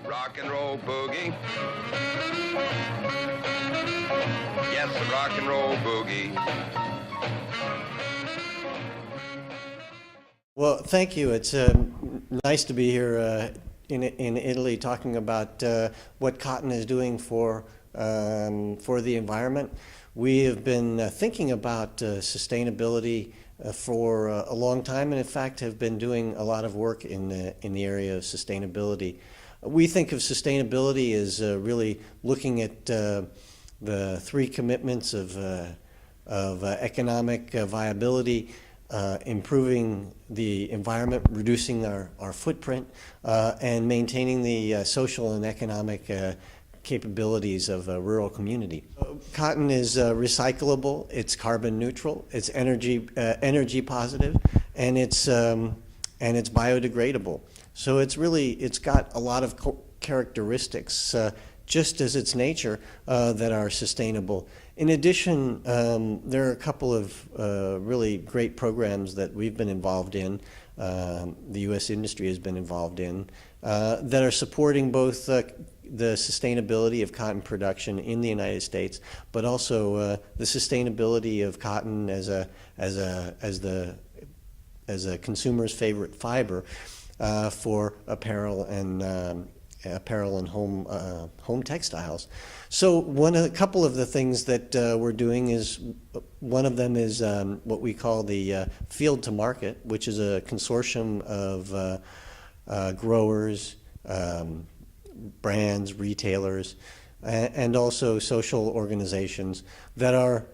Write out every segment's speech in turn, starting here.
rock and roll boogie. Yes, the rock and roll boogie. Well, thank you. It's nice to be here in Italy talking about what cotton is doing for the environment. We have been thinking about sustainability for a long time, and in fact have been doing a lot of work in the area of sustainability. We think of sustainability as really looking at the three commitments of economic viability, improving the environment, reducing our footprint, and maintaining the social and economic capabilities of a rural community. Cotton is recyclable, it's carbon neutral, it's energy positive, and it's biodegradable. So it's got a lot of characteristics, just as its nature, that are sustainable. In addition, there are a couple of really great programs that we've been involved in, the U.S. industry has been involved in, that are supporting both the sustainability of cotton production in the United States, but also the sustainability of cotton as a consumer's favorite fiber for apparel and home textiles. So a couple of the things that we're doing is, one of them is what we call the Field to Market, which is a consortium of growers, brands, retailers, and also social organizations that are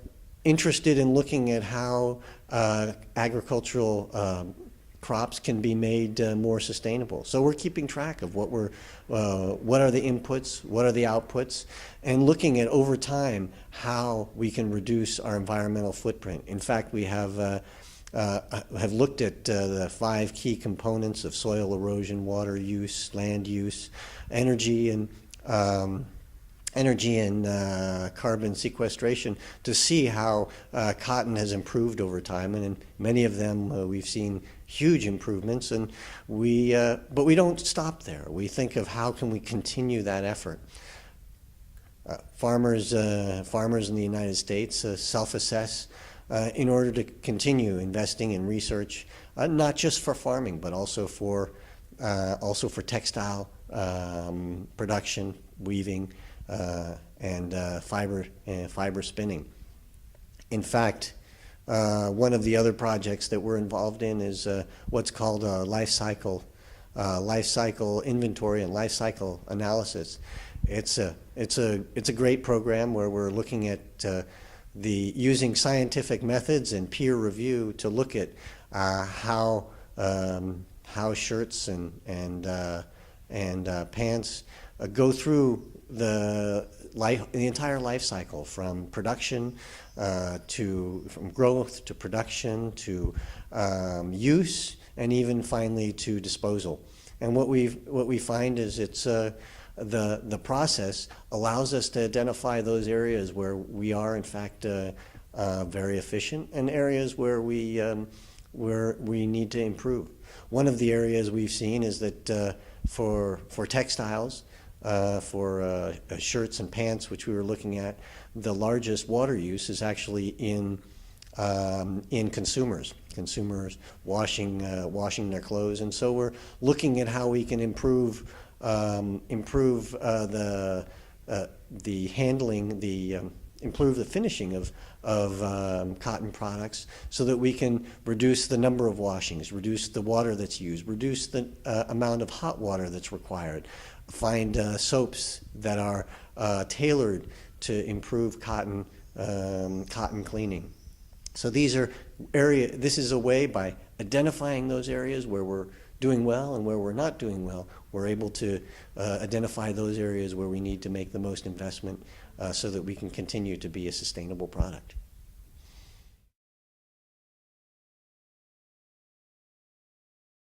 interested in looking at how agricultural crops can be made more sustainable. So we're keeping track of what are the inputs, what are the outputs, and looking at over time how we can reduce our environmental footprint. In fact, we have looked at the 5 key components of soil erosion, water use, land use, energy and carbon sequestration, to see how cotton has improved over time, and in many of them we've seen huge improvements, and but we don't stop there. We think of how can we continue that effort. Farmers in the United States self-assess in order to continue investing in research, not just for farming, but also for textile production, weaving, and fiber spinning. In fact, one of the other projects that we're involved in is what's called a life cycle inventory and life cycle analysis. It's a great program where we're looking at using scientific methods and peer review to look at how shirts and pants go through the entire life cycle, from production from growth to production to use, and even finally to disposal. And what we find is the process allows us to identify those areas where we are in fact very efficient, and areas where we need to improve. One of the areas we've seen is that for textiles, for shirts and pants, which we were looking at, the largest water use is actually in consumers washing their clothes, and so we're looking at how we can improve the handling, improve the finishing of cotton products, so that we can reduce the number of washings, reduce the water that's used, reduce the amount of hot water that's required, find soaps that are tailored to improve cotton cleaning. So this is a way, by identifying those areas where we're doing well and where we're not doing well, we're able to identify those areas where we need to make the most investment so that we can continue to be a sustainable product.